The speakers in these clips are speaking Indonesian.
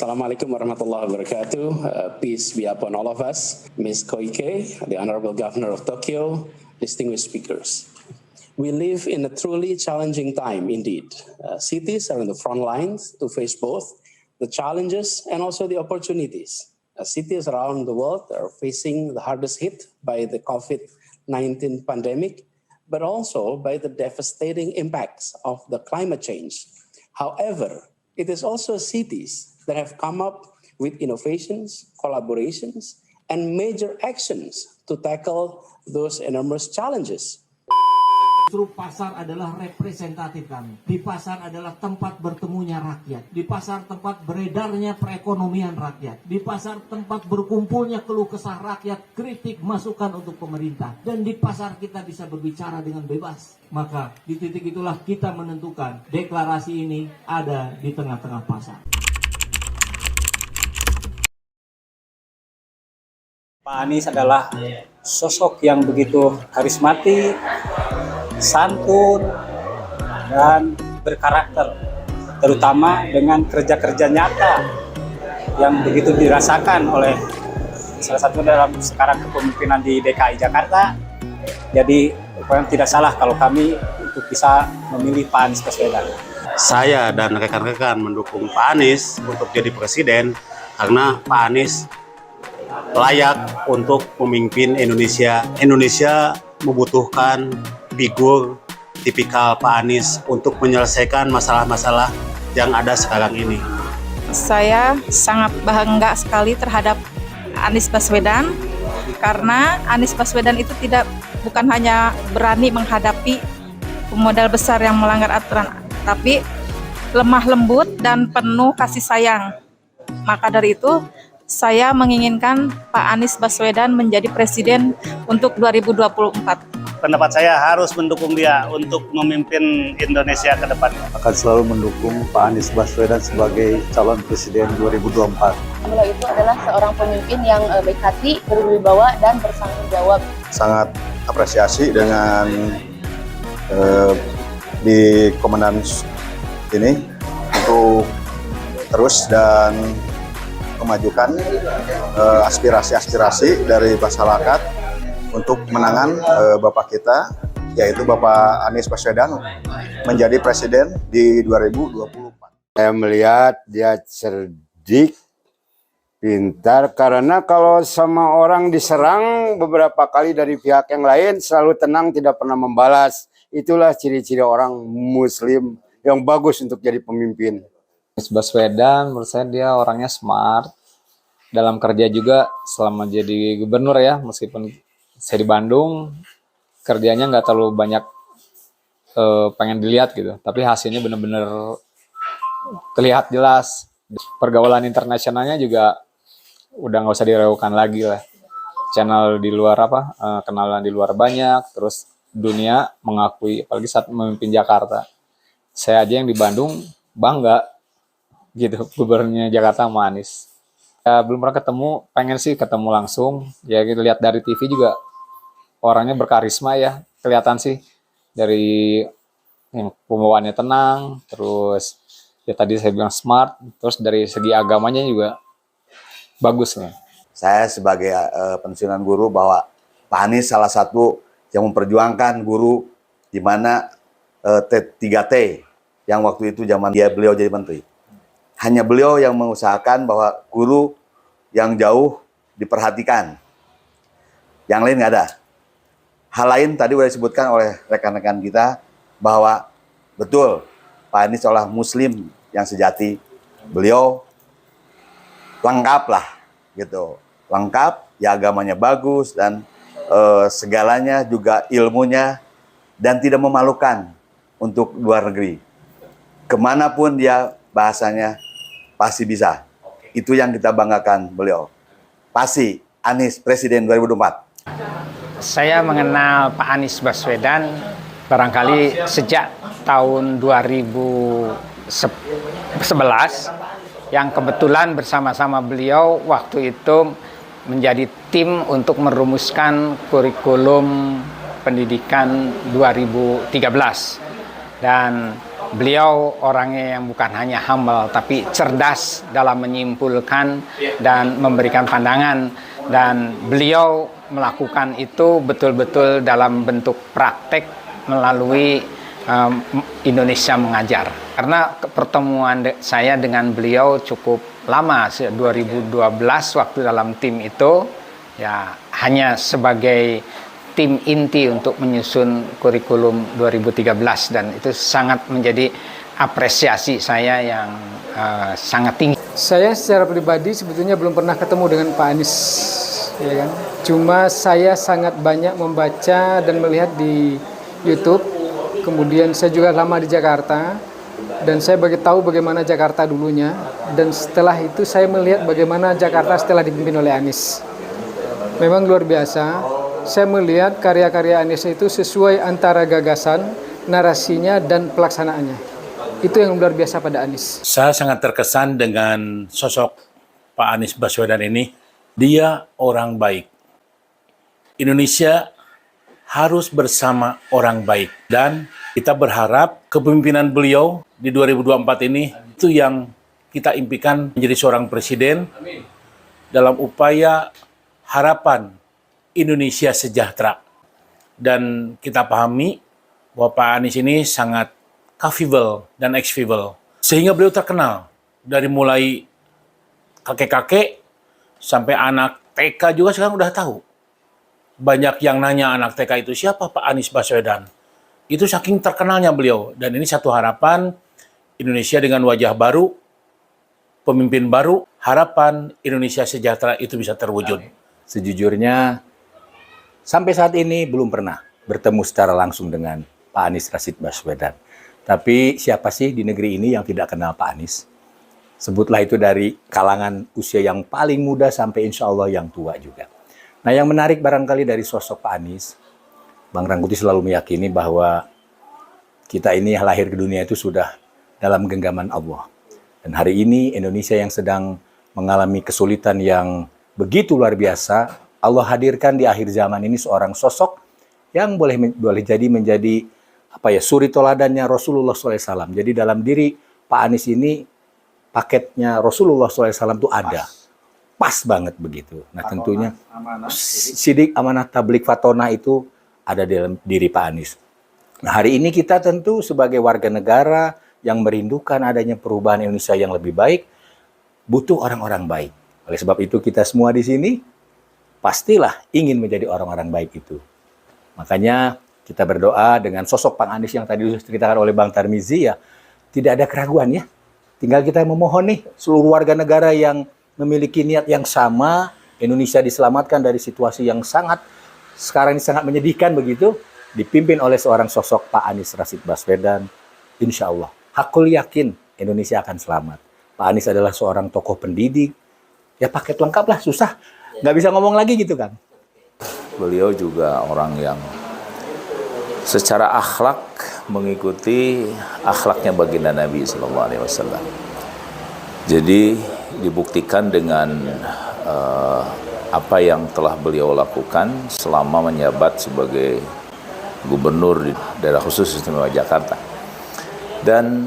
Assalamualaikum warahmatullahi wabarakatuh. Peace be upon all of us. Ms. Koike, the Honorable Governor of Tokyo, distinguished speakers. We live in a truly challenging time indeed. Cities are in the front lines to face both the challenges and also the opportunities. Cities around the world are facing the hardest hit by the COVID-19 pandemic, but also by the devastating impacts of the climate change. However, it is also cities that have come up with innovations, collaborations, and major actions to tackle those enormous challenges. Justru pasar adalah representatif kami. Di pasar adalah tempat bertemunya rakyat. Di pasar tempat beredarnya perekonomian rakyat. Di pasar tempat berkumpulnya keluh kesah rakyat, kritik, masukan untuk pemerintah. Dan di pasar kita bisa berbicara dengan bebas. Maka di titik itulah kita menentukan deklarasi ini ada di tengah-tengah pasar. Pak Anies adalah sosok yang begitu karismatik, santun, dan berkarakter, terutama dengan kerja-kerja nyata yang begitu dirasakan oleh salah satu dalam sekarang kepemimpinan di DKI Jakarta. Jadi tidak salah kalau kami untuk bisa memilih Pak Anies Baswedan. Saya dan rekan-rekan mendukung Pak Anies untuk jadi presiden karena Pak Anies layak untuk memimpin Indonesia. Indonesia membutuhkan figur tipikal Pak Anies untuk menyelesaikan masalah-masalah yang ada sekarang ini. Saya sangat bangga sekali terhadap Anies Baswedan karena Anies Baswedan itu bukan hanya berani menghadapi pemodal besar yang melanggar aturan, tapi lemah lembut dan penuh kasih sayang. Maka dari itu saya menginginkan Pak Anies Baswedan menjadi presiden untuk 2024. Pendapat saya harus mendukung dia untuk memimpin Indonesia ke depan. Akan selalu mendukung Pak Anies Baswedan sebagai calon presiden 2024. Beliau itu adalah seorang pemimpin yang baik hati, berwibawa, dan bertanggung jawab. Sangat apresiasi dengan di komandan ini untuk terus dan memajukan aspirasi-aspirasi dari masyarakat untuk menangan Bapak kita, yaitu Bapak Anies Baswedan menjadi presiden di 2024. Saya melihat dia cerdik, pintar, karena kalau sama orang diserang beberapa kali dari pihak yang lain selalu tenang, tidak pernah membalas. Itulah ciri-ciri orang muslim yang bagus untuk jadi pemimpin. Anies Baswedan menurut saya dia orangnya smart, dalam kerja juga selama jadi gubernur ya, meskipun saya di Bandung kerjanya nggak terlalu banyak pengen dilihat gitu, tapi hasilnya benar-benar terlihat jelas. Pergaulan internasionalnya juga udah nggak usah diragukan lagi lah, channel di luar kenalan di luar banyak, terus dunia mengakui, apalagi saat memimpin Jakarta. Saya aja yang di Bandung bangga gitu gubernurnya Jakarta sama Anies. Ya, belum pernah ketemu, pengen sih ketemu langsung. Ya kita lihat dari TV juga orangnya berkarisma ya, kelihatan sih dari yang pembawaannya tenang, terus ya tadi saya bilang smart, terus dari segi agamanya juga bagus nih. Saya sebagai pensiunan guru bahwa Pak Anies salah satu yang memperjuangkan guru di mana 3T yang waktu itu zaman beliau jadi menteri. Hanya beliau yang mengusahakan bahwa guru yang jauh diperhatikan. Yang lain nggak ada. Hal lain tadi sudah disebutkan oleh rekan-rekan kita bahwa betul Pak Anies adalah muslim yang sejati. Beliau lengkap lah gitu. Lengkap, ya agamanya bagus dan segalanya juga ilmunya dan tidak memalukan untuk luar negeri. Kemanapun dia bahasanya pasti bisa. Itu yang kita banggakan beliau. Pasti Anies Presiden 2024. Saya mengenal Pak Anies Baswedan barangkali sejak tahun 2011 yang kebetulan bersama-sama beliau waktu itu menjadi tim untuk merumuskan kurikulum pendidikan 2013. Dan beliau orangnya yang bukan hanya humble, tapi cerdas dalam menyimpulkan dan memberikan pandangan. Dan beliau melakukan itu betul-betul dalam bentuk praktek melalui Indonesia Mengajar. Karena pertemuan saya dengan beliau cukup lama, 2012 waktu dalam tim itu, ya hanya sebagai tim inti untuk menyusun kurikulum 2013, dan itu sangat menjadi apresiasi saya yang sangat tinggi. Saya secara pribadi sebetulnya belum pernah ketemu dengan Pak Anies, ya kan? Cuma saya sangat banyak membaca dan melihat di YouTube. Kemudian saya juga lama di Jakarta dan saya tahu bagaimana Jakarta dulunya. Dan setelah itu saya melihat bagaimana Jakarta setelah dipimpin oleh Anies. Memang luar biasa. Saya melihat karya-karya Anies itu sesuai antara gagasan, narasinya, dan pelaksanaannya. Itu yang luar biasa pada Anies. Saya sangat terkesan dengan sosok Pak Anies Baswedan ini. Dia orang baik. Indonesia harus bersama orang baik. Dan kita berharap kepemimpinan beliau di 2024 ini itu yang kita impikan menjadi seorang presiden dalam upaya harapan Indonesia sejahtera. Dan kita pahami bahwa Pak Anies ini sangat capable dan ex-capable. Sehingga beliau terkenal dari mulai kakek-kakek sampai anak TK juga sekarang udah tahu. Banyak yang nanya anak TK itu siapa Pak Anies Baswedan. Itu saking terkenalnya beliau. Dan ini satu harapan Indonesia dengan wajah baru, pemimpin baru, harapan Indonesia sejahtera itu bisa terwujud. Sejujurnya sampai saat ini belum pernah bertemu secara langsung dengan Pak Anies Rashid Baswedan. Tapi siapa sih di negeri ini yang tidak kenal Pak Anies? Sebutlah itu dari kalangan usia yang paling muda sampai insya Allah yang tua juga. Nah, yang menarik barangkali dari sosok Pak Anies, Bang Rangkuti selalu meyakini bahwa kita ini lahir ke dunia itu sudah dalam genggaman Allah. Dan hari ini Indonesia yang sedang mengalami kesulitan yang begitu luar biasa, Allah hadirkan di akhir zaman ini seorang sosok yang boleh jadi menjadi suri toladannya Rasulullah SAW. Jadi dalam diri Pak Anies ini paketnya Rasulullah SAW itu ada. Pas banget begitu. Nah tentunya sidik amanah tablik fatona itu ada dalam diri Pak Anies. Nah hari ini kita tentu sebagai warga negara yang merindukan adanya perubahan Indonesia yang lebih baik, butuh orang-orang baik. Oleh sebab itu kita semua di sini pastilah ingin menjadi orang-orang baik itu. Makanya kita berdoa dengan sosok Pak Anies yang tadi diceritakan oleh Bang Tarmizi, ya tidak ada keraguan ya. Tinggal kita memohon nih seluruh warga negara yang memiliki niat yang sama, Indonesia diselamatkan dari situasi yang sekarang ini sangat menyedihkan begitu, dipimpin oleh seorang sosok Pak Anies Rashid Baswedan. Insya Allah, hakul yakin Indonesia akan selamat. Pak Anies adalah seorang tokoh pendidik, ya paket lengkap lah, susah. Nggak bisa ngomong lagi gitu kan. Beliau juga orang yang secara akhlak mengikuti akhlaknya baginda Nabi SAW. Jadi dibuktikan dengan apa yang telah beliau lakukan selama menjabat sebagai gubernur di daerah khusus istimewa Jakarta. Dan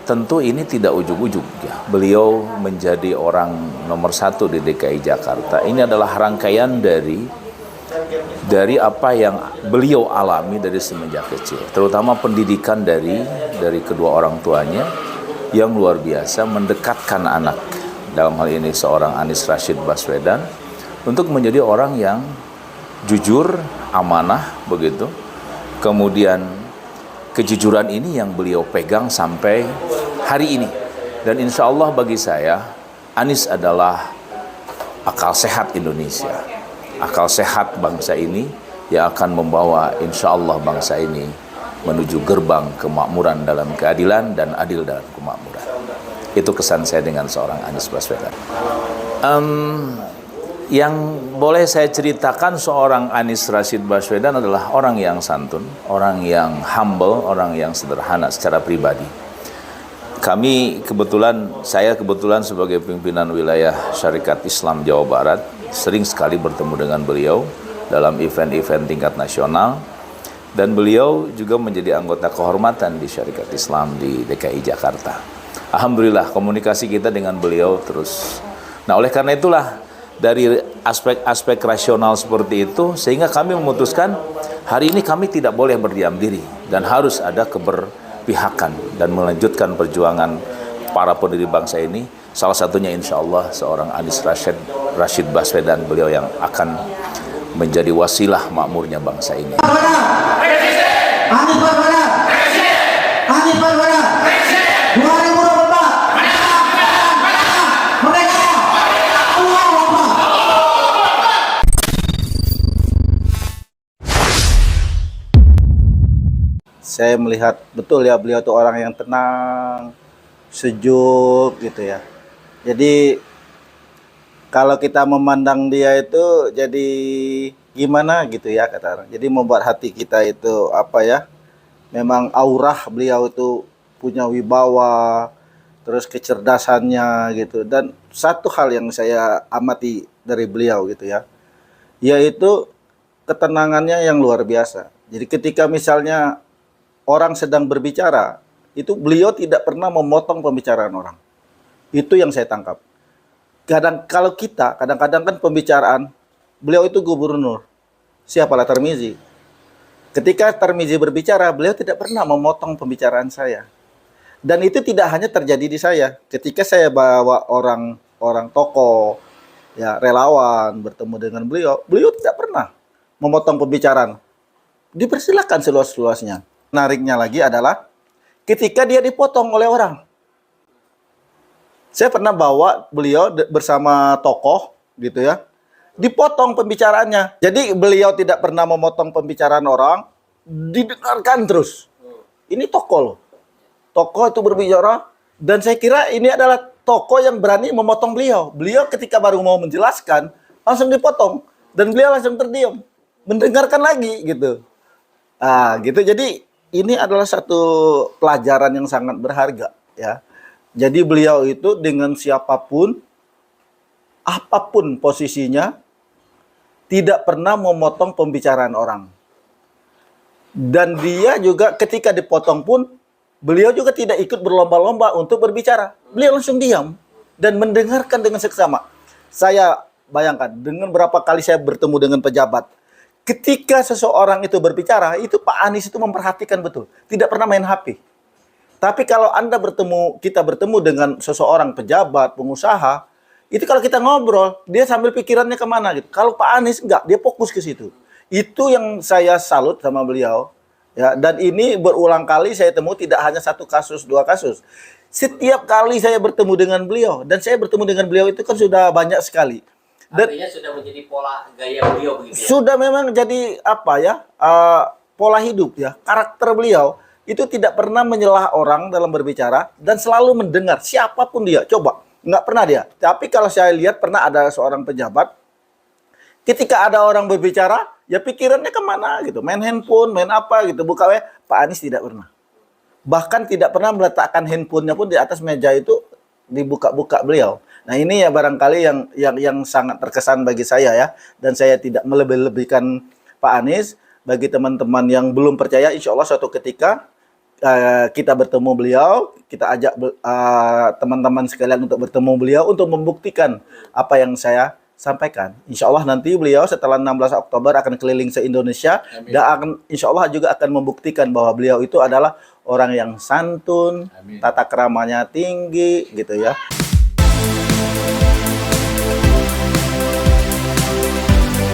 tentu ini tidak ujug-ujug ya. Beliau menjadi orang nomor 1 di DKI Jakarta. Ini adalah rangkaian dari apa yang beliau alami dari semenjak kecil, terutama pendidikan dari kedua orang tuanya yang luar biasa mendekatkan anak, dalam hal ini seorang Anies Rashid Baswedan, untuk menjadi orang yang jujur, amanah begitu. Kemudian kejujuran ini yang beliau pegang sampai hari ini. Dan insya Allah bagi saya, Anies adalah akal sehat Indonesia, akal sehat bangsa ini yang akan membawa insya Allah bangsa ini menuju gerbang kemakmuran dalam keadilan dan adil dalam kemakmuran. Itu kesan saya dengan seorang Anies Baswedan. Yang boleh saya ceritakan seorang Anies Rashid Baswedan adalah orang yang santun, orang yang humble, orang yang sederhana secara pribadi. Saya kebetulan sebagai pimpinan wilayah Syarikat Islam Jawa Barat, sering sekali bertemu dengan beliau dalam event-event tingkat nasional. Dan beliau juga menjadi anggota kehormatan di Syarikat Islam di DKI Jakarta. Alhamdulillah komunikasi kita dengan beliau terus. Nah oleh karena itulah dari aspek-aspek rasional seperti itu sehingga kami memutuskan hari ini kami tidak boleh berdiam diri dan harus ada keberpihakan dan melanjutkan perjuangan para pendiri bangsa ini. Salah satunya insya Allah seorang Anies Rashid Baswedan, beliau yang akan menjadi wasilah makmurnya bangsa ini. Anies Baswedan, Anies Baswedan, 2024, merdeka, Allahu Akbar. Saya melihat betul ya beliau itu orang yang tenang, sejuk gitu ya. Jadi kalau kita memandang dia itu jadi gimana gitu ya kata orang. Jadi membuat hati kita itu apa ya? Memang aurah beliau itu punya wibawa, terus kecerdasannya gitu. Dan satu hal yang saya amati dari beliau gitu ya, yaitu ketenangannya yang luar biasa. Jadi ketika misalnya orang sedang berbicara, itu beliau tidak pernah memotong pembicaraan orang. Itu yang saya tangkap. Kadang-kadang kan pembicaraan, beliau itu gubernur. Siapalah Tarmizi. Ketika Tarmizi berbicara, beliau tidak pernah memotong pembicaraan saya. Dan itu tidak hanya terjadi di saya. Ketika saya bawa orang tokoh, ya relawan bertemu dengan beliau, beliau tidak pernah memotong pembicaraan. Dipersilakan seluas-luasnya. Menariknya lagi adalah ketika dia dipotong oleh orang. Saya pernah bawa beliau bersama tokoh gitu ya, dipotong pembicaraannya. Jadi beliau tidak pernah memotong pembicaraan orang, didengarkan terus. Ini tokoh loh. Tokoh itu berbicara, dan saya kira ini adalah tokoh yang berani memotong beliau. Beliau ketika baru mau menjelaskan, langsung dipotong. Dan beliau langsung terdiam, mendengarkan lagi gitu. Nah gitu, jadi ini adalah satu pelajaran yang sangat berharga ya. Jadi beliau itu dengan siapapun, apapun posisinya, tidak pernah memotong pembicaraan orang. Dan dia juga ketika dipotong pun, beliau juga tidak ikut berlomba-lomba untuk berbicara. Beliau langsung diam dan mendengarkan dengan seksama. Saya bayangkan, dengan berapa kali saya bertemu dengan pejabat, ketika seseorang itu berbicara, itu Pak Anies itu memperhatikan betul. Tidak pernah main HP. Tapi kalau kita bertemu dengan seseorang pejabat, pengusaha, itu kalau kita ngobrol, dia sambil pikirannya kemana gitu. Kalau Pak Anies enggak, dia fokus ke situ. Itu yang saya salut sama beliau. Ya, dan ini berulang kali saya temu, tidak hanya satu kasus, dua kasus. Setiap kali saya bertemu dengan beliau, dan saya bertemu dengan beliau itu kan sudah banyak sekali. Dan artinya sudah menjadi pola gaya beliau begitu ya? Sudah memang jadi apa ya, pola hidup ya, karakter beliau. Itu tidak pernah menyelah orang dalam berbicara dan selalu mendengar siapapun dia. Coba, nggak pernah dia. Tapi kalau saya lihat pernah ada seorang pejabat, ketika ada orang berbicara, ya pikirannya kemana gitu. Main handphone, main apa gitu. Buka web. Pak Anies tidak pernah. Bahkan tidak pernah meletakkan handphonenya pun di atas meja itu, dibuka-buka beliau. Nah ini ya barangkali yang sangat terkesan bagi saya ya. Dan saya tidak melebih-lebihkan Pak Anies. Bagi teman-teman yang belum percaya, insya Allah suatu ketika kita bertemu beliau, kita ajak teman-teman sekalian untuk bertemu beliau untuk membuktikan apa yang saya sampaikan. Insya Allah nanti beliau setelah 16 Oktober akan keliling se-Indonesia dan insya Allah juga akan membuktikan bahwa beliau itu adalah orang yang santun, tata keramanya tinggi gitu ya.